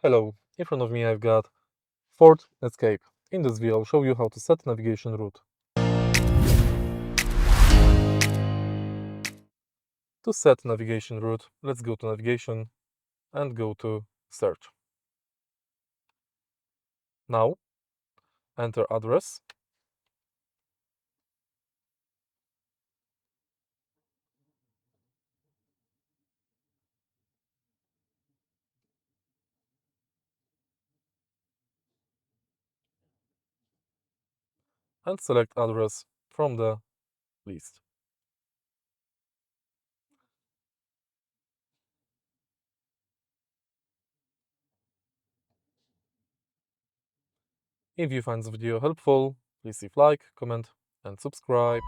Hello, in front of me I've got Ford Escape. In this video I'll show you how to set navigation route. To set navigation route, let's go to navigation and go to search. Now, enter address. And select address from the list. If you find this video helpful, please leave like, comment and subscribe.